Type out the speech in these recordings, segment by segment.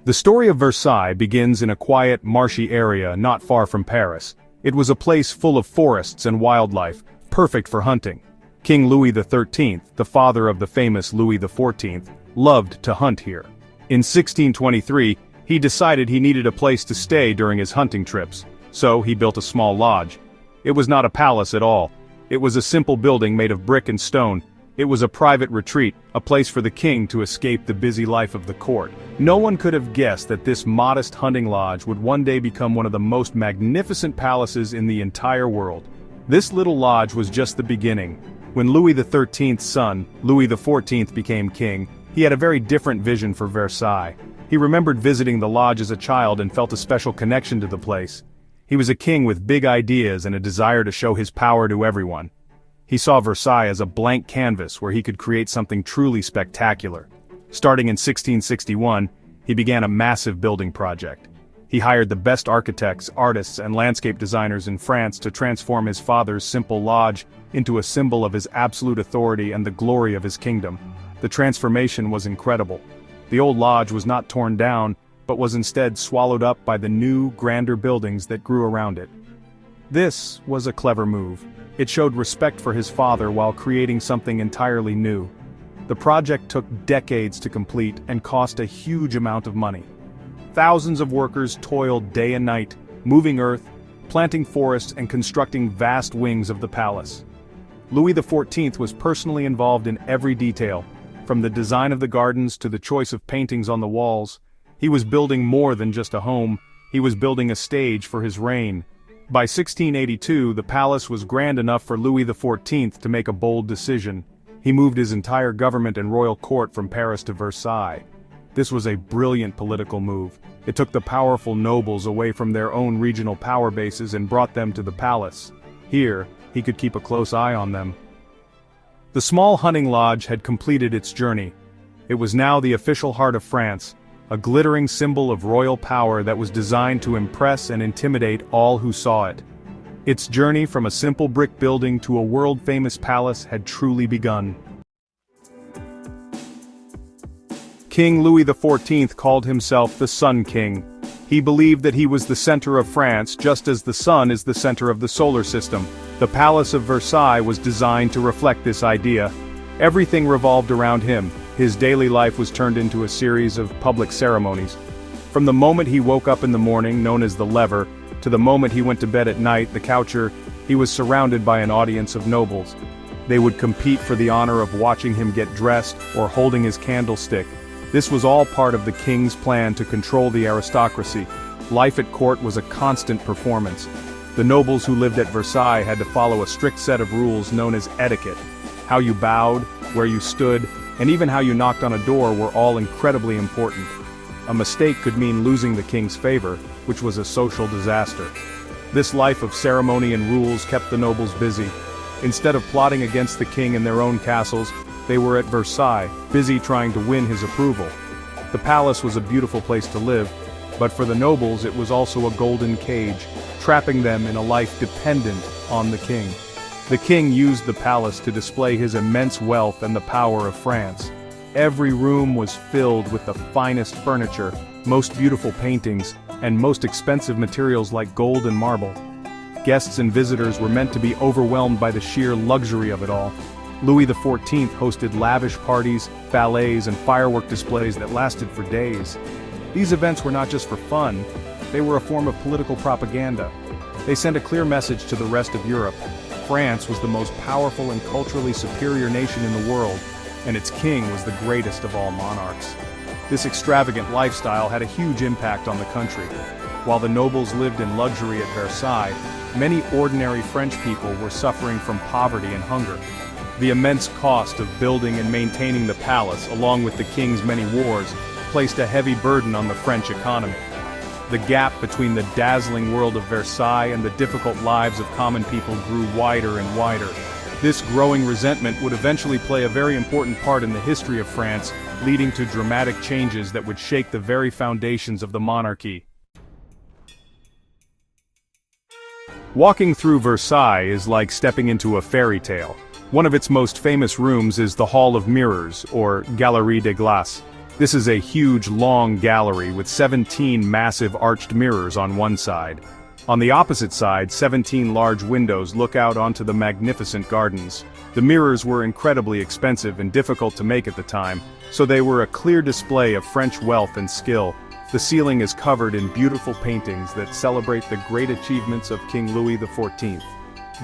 The story of Versailles begins in a quiet, marshy area not far from Paris. It was a place full of forests and wildlife, perfect for hunting. King Louis XIII, the father of the famous Louis XIV, loved to hunt here. In 1623, he decided he needed a place to stay during his hunting trips, so he built a small lodge. It was not a palace at all. It was a simple building made of brick and stone. It was a private retreat, a place for the king to escape the busy life of the court. No one could have guessed that this modest hunting lodge would one day become one of the most magnificent palaces in the entire world. This little lodge was just the beginning. When Louis XIII's son, Louis XIV, became king, he had a very different vision for Versailles. He remembered visiting the lodge as a child and felt a special connection to the place. He was a king with big ideas and a desire to show his power to everyone. He saw Versailles as a blank canvas where he could create something truly spectacular. Starting in 1661, he began a massive building project. He hired the best architects, artists, and landscape designers in France to transform his father's simple lodge into a symbol of his absolute authority and the glory of his kingdom. The transformation was incredible. The old lodge was not torn down, but was instead swallowed up by the new, grander buildings that grew around it. This was a clever move. It showed respect for his father while creating something entirely new. The project took decades to complete and cost a huge amount of money. Thousands of workers toiled day and night, moving earth, planting forests, and constructing vast wings of the palace. Louis XIV was personally involved in every detail, from the design of the gardens to the choice of paintings on the walls. He was building more than just a home, he was building a stage for his reign. By 1682, the palace was grand enough for Louis XIV to make a bold decision. He moved his entire government and royal court from Paris to Versailles. This was a brilliant political move. It took the powerful nobles away from their own regional power bases and brought them to the palace. Here, he could keep a close eye on them. The small hunting lodge had completed its journey. It was now the official heart of France, a glittering symbol of royal power that was designed to impress and intimidate all who saw it. Its journey from a simple brick building to a world-famous palace had truly begun. King Louis XIV called himself the Sun King. He believed that he was the center of France just as the sun is the center of the solar system. The Palace of Versailles was designed to reflect this idea. Everything revolved around him. His daily life was turned into a series of public ceremonies. From the moment he woke up in the morning, known as the lever, to the moment he went to bed at night, the coucher, he was surrounded by an audience of nobles. They would compete for the honor of watching him get dressed or holding his candlestick. This was all part of the king's plan to control the aristocracy. Life at court was a constant performance. The nobles who lived at Versailles had to follow a strict set of rules known as etiquette. How you bowed, where you stood, and even how you knocked on a door were all incredibly important. A mistake could mean losing the king's favor, which was a social disaster. This life of ceremony and rules kept the nobles busy. Instead of plotting against the king in their own castles, they were at Versailles, busy trying to win his approval. The palace was a beautiful place to live, but for the nobles it was also a golden cage, trapping them in a life dependent on the king. The king used the palace to display his immense wealth and the power of France. Every room was filled with the finest furniture, most beautiful paintings, and most expensive materials like gold and marble. Guests and visitors were meant to be overwhelmed by the sheer luxury of it all. Louis XIV hosted lavish parties, ballets, and firework displays that lasted for days. These events were not just for fun, they were a form of political propaganda. They sent a clear message to the rest of Europe. France was the most powerful and culturally superior nation in the world, and its king was the greatest of all monarchs. This extravagant lifestyle had a huge impact on the country. While the nobles lived in luxury at Versailles, many ordinary French people were suffering from poverty and hunger. The immense cost of building and maintaining the palace, along with the king's many wars, placed a heavy burden on the French economy. The gap between the dazzling world of Versailles and the difficult lives of common people grew wider and wider. This growing resentment would eventually play a very important part in the history of France, leading to dramatic changes that would shake the very foundations of the monarchy. Walking through Versailles is like stepping into a fairy tale. One of its most famous rooms is the Hall of Mirrors, or Galerie des Glaces. This is a huge, long gallery with 17 massive arched mirrors on one side. On the opposite side, 17 large windows look out onto the magnificent gardens. The mirrors were incredibly expensive and difficult to make at the time, so they were a clear display of French wealth and skill. The ceiling is covered in beautiful paintings that celebrate the great achievements of King Louis XIV.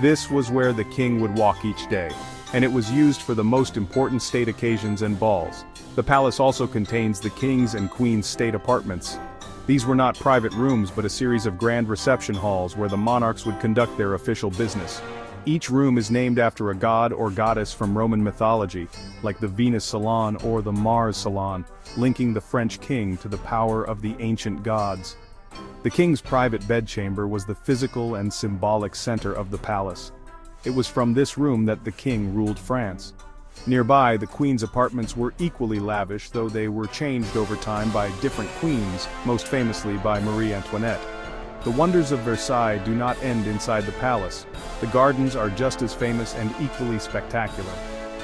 This was where the king would walk each day, and it was used for the most important state occasions and balls. The palace also contains the king's and queen's state apartments. These were not private rooms but a series of grand reception halls where the monarchs would conduct their official business. Each room is named after a god or goddess from Roman mythology, like the Venus Salon or the Mars Salon, linking the French king to the power of the ancient gods. The king's private bedchamber was the physical and symbolic center of the palace. It was from this room that the king ruled France. Nearby, the queen's apartments were equally lavish, though they were changed over time by different queens, most famously by Marie Antoinette. The wonders of Versailles do not end inside the palace. The gardens are just as famous and equally spectacular.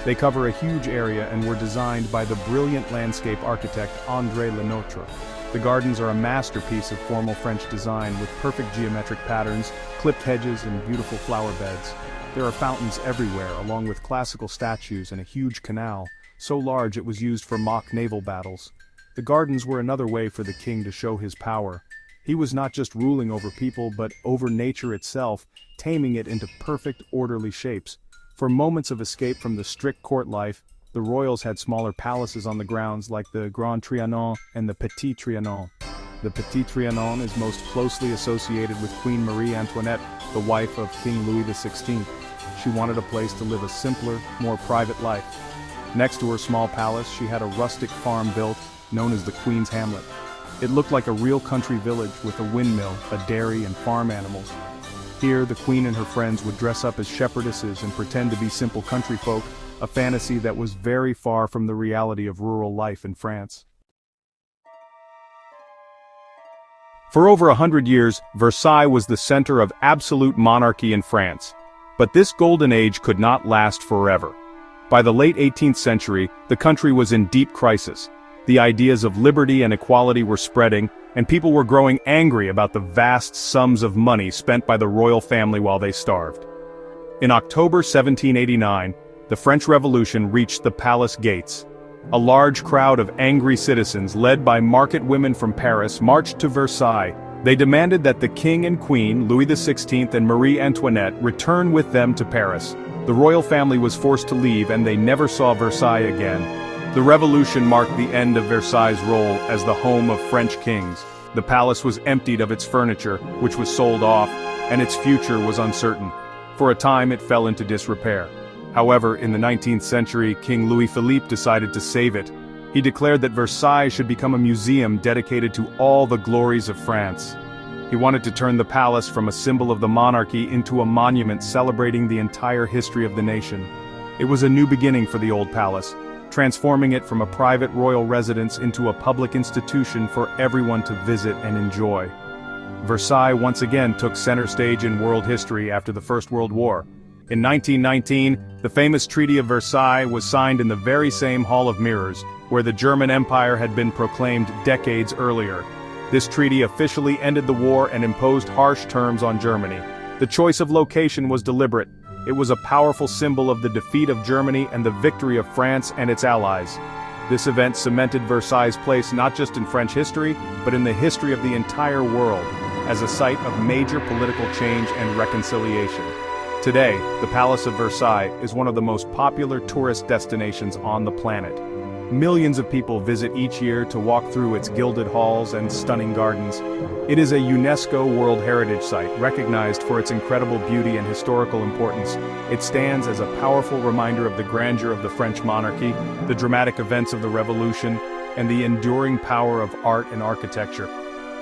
They cover a huge area and were designed by the brilliant landscape architect André Le Nôtre. The gardens are a masterpiece of formal French design with perfect geometric patterns, clipped hedges and beautiful flower beds. There are fountains everywhere, along with classical statues and a huge canal, so large it was used for mock naval battles. The gardens were another way for the king to show his power. He was not just ruling over people but over nature itself, taming it into perfect, orderly shapes. For moments of escape from the strict court life, the royals had smaller palaces on the grounds like the Grand Trianon and the Petit Trianon. The Petit Trianon is most closely associated with Queen Marie Antoinette, the wife of King Louis XVI. She wanted a place to live a simpler, more private life. Next to her small palace, she had a rustic farm built, known as the Queen's Hamlet. It looked like a real country village with a windmill, a dairy, and farm animals. Here, the queen and her friends would dress up as shepherdesses and pretend to be simple country folk, a fantasy that was very far from the reality of rural life in France. For over 100 years, Versailles was the center of absolute monarchy in France. But this golden age could not last forever. By the late 18th century, the country was in deep crisis. The ideas of liberty and equality were spreading, and people were growing angry about the vast sums of money spent by the royal family while they starved. In October 1789, the French Revolution reached the palace gates. A large crowd of angry citizens, led by market women from Paris, marched to Versailles. They demanded that the king and queen, Louis XVI and Marie Antoinette, return with them to Paris. The royal family was forced to leave and they never saw Versailles again. The revolution marked the end of Versailles' role as the home of French kings. The palace was emptied of its furniture, which was sold off, and its future was uncertain. For a time it fell into disrepair. However, in the 19th century, King Louis Philippe decided to save it. He declared that Versailles should become a museum dedicated to all the glories of France. He wanted to turn the palace from a symbol of the monarchy into a monument celebrating the entire history of the nation. It was a new beginning for the old palace, transforming it from a private royal residence into a public institution for everyone to visit and enjoy. Versailles once again took center stage in world history after the First World War. In 1919, the famous Treaty of Versailles was signed in the very same Hall of Mirrors, where the German Empire had been proclaimed decades earlier. This treaty officially ended the war and imposed harsh terms on Germany. The choice of location was deliberate. It was a powerful symbol of the defeat of Germany and the victory of France and its allies. This event cemented Versailles' place not just in French history, but in the history of the entire world, as a site of major political change and reconciliation. Today, the Palace of Versailles is one of the most popular tourist destinations on the planet. Millions of people visit each year to walk through its gilded halls and stunning gardens. It is a UNESCO World Heritage Site, recognized for its incredible beauty and historical importance. It stands as a powerful reminder of the grandeur of the French monarchy, the dramatic events of the Revolution, and the enduring power of art and architecture.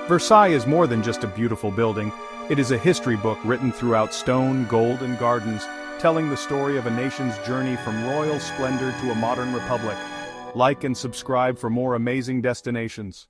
Versailles is more than just a beautiful building. It is a history book written throughout stone, gold, and gardens, telling the story of a nation's journey from royal splendor to a modern republic. Like and subscribe for more amazing destinations.